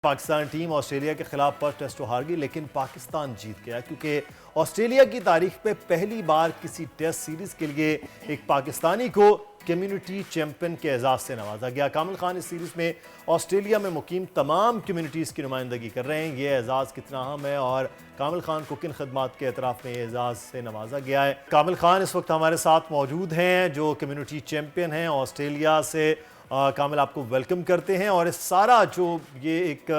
Pakistan team Australia के खिलाफ first test तो हार गई, लेकिन पाकिस्तान जीत गया क्योंकि ऑस्ट्रेलिया की तारीख में पहली बार किसी टेस्ट सीरीज के लिए एक पाकिस्तानी को कम्युनिटी चैंपियन के एजाज से नवाजा गया। कामिल खान इस सीरीज में ऑस्ट्रेलिया में मुकीम तमाम कम्युनिटीज़ की नुमाइंदगी कर रहे हैं। ये एजाज़ कितना अहम है और कामिल खान को किन खदमात के एतराफ़ में एजाज़ से नवाजा गया है। कामिल खान इस वक्त हमारे साथ मौजूद हैं जो कम्युनिटी चैंपियन हैं ऑस्ट्रेलिया से। कामिल, आपको वेलकम करते हैं। और इस सारा जो ये एक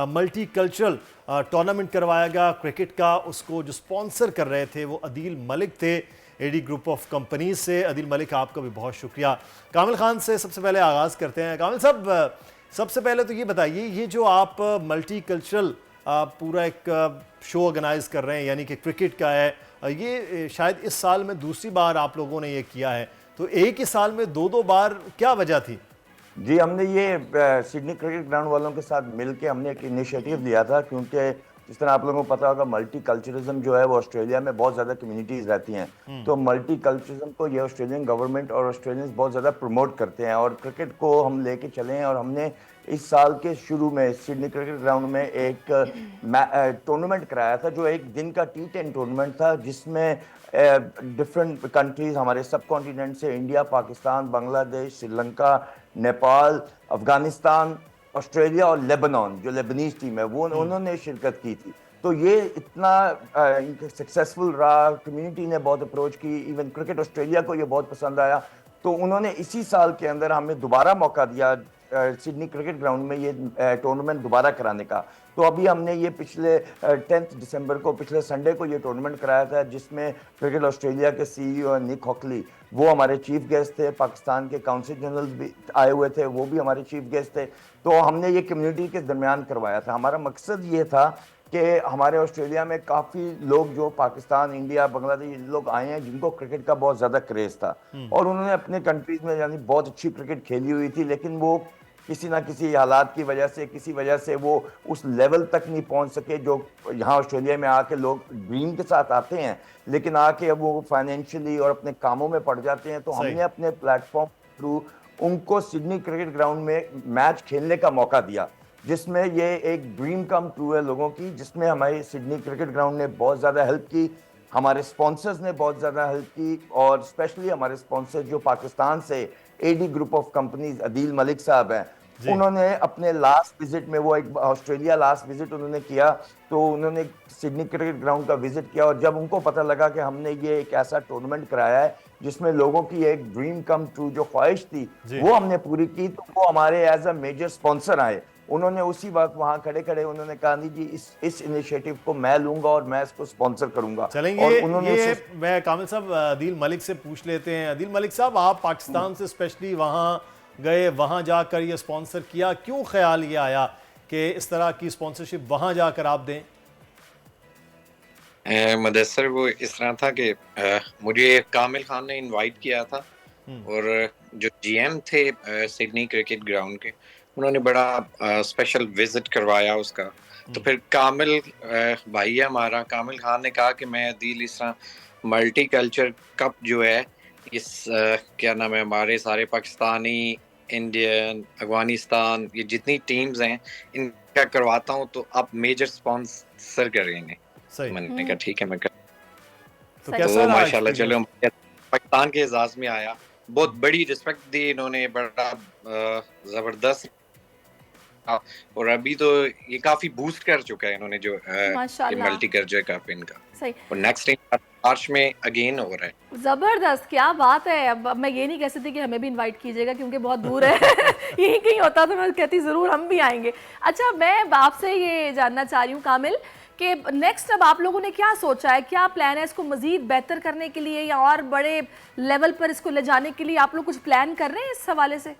मल्टी कल्चरल टूर्नामेंट करवाया गया क्रिकेट का, उसको जो स्पॉन्सर कर रहे थे वो अदील मलिक थे, एडी ग्रुप ऑफ कंपनीज से। अदील मलिक, आपका भी बहुत शुक्रिया। कामिल खान से सबसे पहले आगाज़ करते हैं। कामिल साहब, सबसे पहले तो ये बताइए, ये जो आप मल्टी कल्चरल पूरा एक शो ऑर्गेनाइज कर रहे हैं यानी कि क्रिकेट का है, ये शायद इस साल में दूसरी बार आप लोगों ने ये किया है, तो एक ही साल में दो बार क्या वजह थी? जी, हमने ये सिडनी क्रिकेट ग्राउंड वालों के साथ मिलके हमने एक इनिशिएटिव लिया था, क्योंकि जिस तरह आप लोगों को पता होगा मल्टी कल्चरिज्म जो है वो ऑस्ट्रेलिया में बहुत ज़्यादा कम्युनिटीज़ रहती हैं। तो मल्टी कल्चरिज्म को ये ऑस्ट्रेलियन गवर्नमेंट और ऑस्ट्रेलियंस बहुत ज़्यादा प्रमोट करते हैं और क्रिकेट को हम लेके चले हैं। और हमने इस साल के शुरू में सिडनी क्रिकेट ग्राउंड में एक टूर्नामेंट कराया था जो एक दिन का T10 टूर्नामेंट था, जिसमें डिफरेंट कंट्रीज हमारे सब कॉन्टिनेंट से, इंडिया, पाकिस्तान, बांग्लादेश, श्रीलंका, नेपाल, अफगानिस्तान, ऑस्ट्रेलिया और लेबनान, जो लेबनीज टीम है वो उन्होंने शिरकत की थी। तो ये इतना सक्सेसफुल रहा, कम्युनिटी ने बहुत अप्रोच की, इवन क्रिकेट ऑस्ट्रेलिया को ये बहुत पसंद आया। तो उन्होंने इसी साल के अंदर हमें दोबारा मौका दिया सिडनी क्रिकेट ग्राउंड में ये टूर्नामेंट दोबारा कराने का। तो अभी हमने ये पिछले 10 दिसंबर को, पिछले संडे को ये टूर्नामेंट कराया था, जिसमें क्रिकेट ऑस्ट्रेलिया के CEO निक हॉकली वो हमारे चीफ गेस्ट थे। पाकिस्तान के काउंसिल जनरल भी आए हुए थे, वो भी हमारे चीफ गेस्ट थे। तो हमने ये कम्युनिटी के दरमियान करवाया था। हमारा मकसद ये था कि हमारे ऑस्ट्रेलिया में काफ़ी लोग जो पाकिस्तान, इंडिया, बांग्लादेश लोग आए हैं जिनको क्रिकेट का बहुत ज़्यादा क्रेज़ था और उन्होंने अपने कंट्रीज़ में यानी बहुत अच्छी क्रिकेट खेली हुई थी, लेकिन वो किसी ना किसी हालात की वजह से, किसी वजह से वो उस लेवल तक नहीं पहुंच सके जो यहाँ ऑस्ट्रेलिया में आके लोग ड्रीम के साथ आते हैं, लेकिन आके अब वो फाइनेंशियली और अपने कामों में पड़ जाते हैं। तो हमने अपने प्लेटफॉर्म थ्रू उनको सिडनी क्रिकेट ग्राउंड में मैच खेलने का मौका दिया, जिसमें ये एक ड्रीम कम ट्रू है लोगों की, जिसमें हमारी सिडनी क्रिकेट ग्राउंड ने बहुत ज़्यादा हेल्प की, हमारे स्पॉन्सर्स ने बहुत ज़्यादा हेल्प की, और स्पेशली हमारे स्पॉन्सर जो पाकिस्तान से AD group of companies Adeel Malik sahab हैं, उन्होंने अपने लास्ट विजिट में, वो एक ऑस्ट्रेलिया लास्ट विजिट उन्होंने किया, तो उन्होंने सिडनी क्रिकेट ग्राउंड का विजिट किया और जब उनको पता लगा कि हमने ये एक ऐसा टूर्नामेंट कराया है जिसमें लोगों की एक ड्रीम कम ट्रू जो ख्वाहिश थी वो हमने पूरी की, तो वो हमारे एज अ मेजर स्पॉन्सर आए। उन्होंने उसी वक्त वहां खड़े खड़े उन्होंने कहा, नहीं जी, इस इनिशिएटिव को मैं लूंगा और मैं इसको स्पॉन्सर करूंगा। चलेंगे, और उन्होंने मैं कामिल साहब अदील मलिक से पूछ लेते हैं। अदील मलिक साहब, आप पाकिस्तान से स्पेशली वहां गए, वहां जाकर ये स्पॉन्सर किया, क्यों ख्याल ये आया कि इस तरह की स्पॉन्सरशिप वहां जाकर आप दें? मुदस्सर, वो इस तरह था कि मुझे कामिल खान ने इनवाइट किया था और जो GM थे सिडनी क्रिकेट ग्राउंड के, उन्होंने बड़ा स्पेशल विजिट करवाया उसका। तो फिर कामिल भाई है हमारा, कामिल खान ने कहा कि मैं अदील इस तरह मल्टी कल्चर कप जो है, इस क्या नाम है, हमारे सारे पाकिस्तानी, इंडियन, अफगानिस्तान, ये जितनी टीम्स हैं इनका करवाता हूँ, तो आप मेजर स्पॉन्सर करेंगे। मैंने कहा ठीक है, मैं कर। तो माशाल्लाह चलो पाकिस्तान के एजाज में आया, बहुत बड़ी रिस्पेक्ट दी इन्होंने, बड़ा जबरदस्त। और अभी तो ये काफी बूस्ट कर चुका है इन्होंने जो ये मल्टी कल्चर कप इनका। सही। और नेक्स्ट टाइम मार्च में अगेन हो रहा है। जबरदस्त, क्या बात है। अब मैं ये नहीं कह सकती कि हमें भी इनवाइट कीजिएगा क्योंकि बहुत दूर है यहीं कहीं होता तो मैं कहती जरूर हम भी आएंगे। अच्छा, मैं आपसे ये जानना चाह रही हूँ कामिल कि नेक्स्ट अब आप लोगों ने क्या सोचा है, क्या प्लान है इसको मजीद बेहतर करने के लिए या और बड़े लेवल पर इसको ले जाने के लिए? आप लोग कुछ प्लान कर रहे हैं इस हवाले से?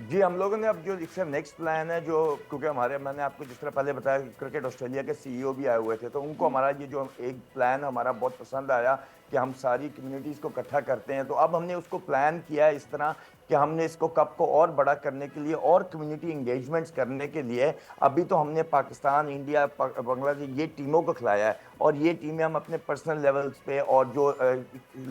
जी, हम लोगों ने अब जो इसका नेक्स्ट प्लान है, जो क्योंकि मैंने आपको जिस तरह पहले बताया क्रिकेट ऑस्ट्रेलिया के CEO भी आए हुए थे, तो उनको हमारा ये जो एक प्लान हमारा बहुत पसंद आया कि हम सारी कम्युनिटीज़ को इकट्ठा करते हैं। तो अब हमने उसको प्लान किया है इस तरह कि हमने इसको कप को और बड़ा करने के लिए और कम्युनिटी इंगेजमेंट्स करने के लिए अभी तो हमने पाकिस्तान, इंडिया, बांग्लादेश ये टीमों को खिलाया है और ये टीमें हम अपने पर्सनल लेवल्स पे और जो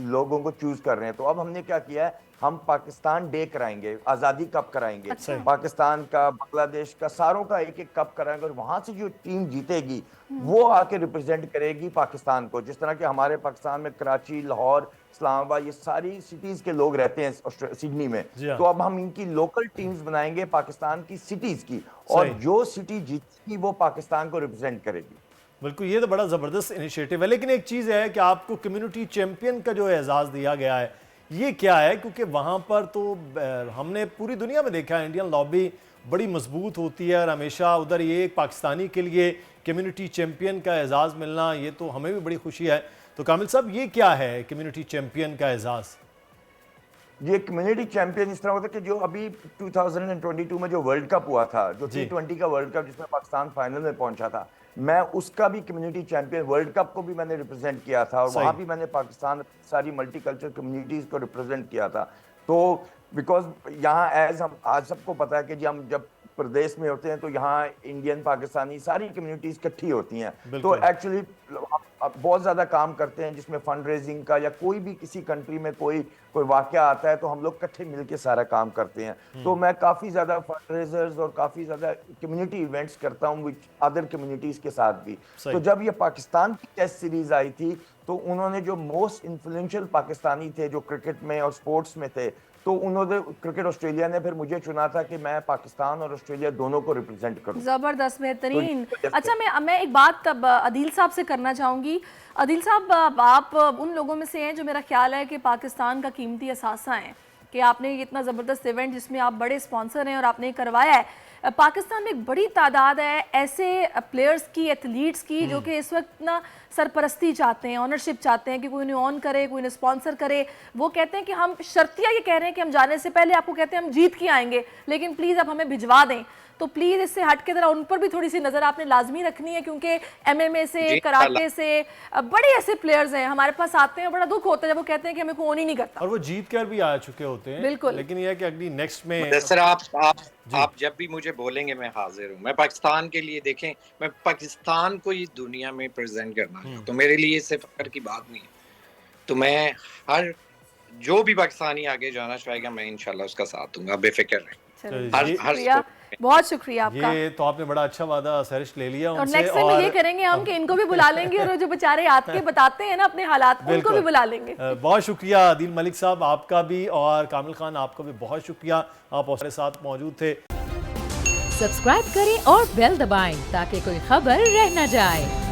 लोगों को चूज़ कर रहे हैं। तो अब हमने क्या किया है हम पाकिस्तान डे कराएंगे, आज़ादी कप कराएंगे, अच्छा। पाकिस्तान का, बांग्लादेश का, सारों का एक एक कप कराएंगे और वहां से जो टीम जीतेगी वो आके रिप्रेजेंट करेगी पाकिस्तान को। जिस तरह के हमारे पाकिस्तान में कराची, लाहौर, इस्लामाबाद, ये सारी सिटीज के लोग रहते हैं सिडनी में, जी हाँ। तो अब हम इनकी लोकल टीम्स बनाएंगे पाकिस्तान की सिटीज की, और सही। जो सिटी जीतेगी वो पाकिस्तान को रिप्रेजेंट करेगी। बिल्कुल, ये तो बड़ा ज़बरदस्त इनिशिएटिव है। लेकिन एक चीज़ है कि आपको कम्युनिटी चैंपियन का जो एजाज़ दिया गया है, ये क्या है? क्योंकि वहाँ पर तो हमने पूरी दुनिया में देखा है इंडियन लॉबी बड़ी मजबूत होती है और हमेशा उधर ये एक पाकिस्तानी के लिए कम्युनिटी चैंपियन का एजाज़ मिलना, ये तो हमें भी बड़ी खुशी है। तो कामिल साहब, ये क्या है कम्युनिटी चैंपियन का एजाज़? ये कम्युनिटी चैंपियन इस तरह होता है कि जो अभी 2022 में जो वर्ल्ड कप हुआ था, जो जी। T20 का वर्ल्ड कप जिसमें पाकिस्तान फाइनल में पहुंचा था, मैं उसका भी कम्युनिटी चैंपियन, वर्ल्ड कप को भी मैंने रिप्रेजेंट किया था और सही। वहां भी मैंने पाकिस्तान सारी मल्टी कल्चर कम्युनिटीज को रिप्रेजेंट किया था। तो बिकॉज यहाँ एज हम आज सबको पता है कि जी हम जब प्रदेश में होते हैं तो यहाँ इंडियन, पाकिस्तानी सारी कम्युनिटीज इकट्ठी होती हैं, तो बिल्कुल। एक्चुअली बहुत ज्यादा काम करते हैं जिसमें फंड रेजिंग का, या कोई भी किसी कंट्री में कोई वाकया आता है तो हम लोग इकट्ठे मिलके सारा काम करते हैं। तो मैं काफी ज्यादा फंड रेजर्स और काफी ज्यादा कम्युनिटी इवेंट्स करता हूँ विद अदर कम्युनिटीज के साथ भी। सही। तो जब ये पाकिस्तान की टेस्ट सीरीज आई थी तो उन्होंने जो मोस्ट इन्फ्लुएंशियल पाकिस्तानी थे जो क्रिकेट में और स्पोर्ट्स में थे, तो उन्होंने क्रिकेट ऑस्ट्रेलिया ने फिर मुझे चुना था कि मैं पाकिस्तान और ऑस्ट्रेलिया दोनों को रिप्रेजेंट करूं। जबरदस्त, बेहतरीन। तो अच्छा, मैं एक बात तब अदील साहब से करना चाहूंगी। अदील साहब, आप उन लोगों में से हैं जो मेरा ख्याल है कि पाकिस्तान का कीमती असासा है कि आपने ये इतना ज़बरदस्त इवेंट जिसमें आप बड़े स्पॉन्सर हैं और आपने करवाया है। पाकिस्तान में एक बड़ी तादाद है ऐसे प्लेयर्स की, एथलीट्स की, जो कि इस वक्त ना सरपरस्ती चाहते हैं, ऑनरशिप चाहते हैं कि कोई उन्हें ऑन करे, कोई उन्हें स्पॉन्सर करे। वो कहते हैं कि हम शर्तिया ये कह रहे हैं कि हम जाने से पहले आपको कहते हैं हम जीत के आएंगे, लेकिन प्लीज़ आप हमें भिजवा दें। तो प्लीज़ इससे हट के ज़रा उन पर भी थोड़ी सी नज़र आपने लाजमी रखनी है, क्योंकि MMA से, कराटे से बड़े ऐसे प्लेयर्स हैं हमारे पास आते हैं, बड़ा दुख होता है जब वो कहते हैं कि हमें कोई नहीं नहीं करता। और वो जीत कर भी आ चुके होते हैं। बिल्कुल। लेकिन यह है कि अगली नेक्स्ट में सर आप जब भी मुझे बोलेंगे मैं हाजिर हूँ। मैं पाकिस्तान के लिए, देखें, मैं पाकिस्तान को ये दुनिया में प्रेजेंट करना, तो मेरे लिए इससे फख्र की बात नहीं है। तो मैं हर जो भी पाकिस्तानी आगे जाना चाहेगा मैं इंशाल्लाह उसका साथ दूंगा, बेफिक्र रहें। शुक्रिया, बहुत शुक्रिया आपका। ये तो आपने बड़ा अच्छा वादा सहरिश ले लिया और उनसे। नेक्स्ट टाइम ये करेंगे हम कि इनको भी बुला लेंगे और जो बेचारे आके बताते हैं ना अपने हालात, उनको भी बुला लेंगे। बहुत शुक्रिया आदिल मलिक साहब आपका भी, और कामिल खान आपका भी बहुत शुक्रिया, आप हमारे साथ मौजूद थे। सब्सक्राइब करें और बेल दबाएं ताकि कोई खबर रह न जाए।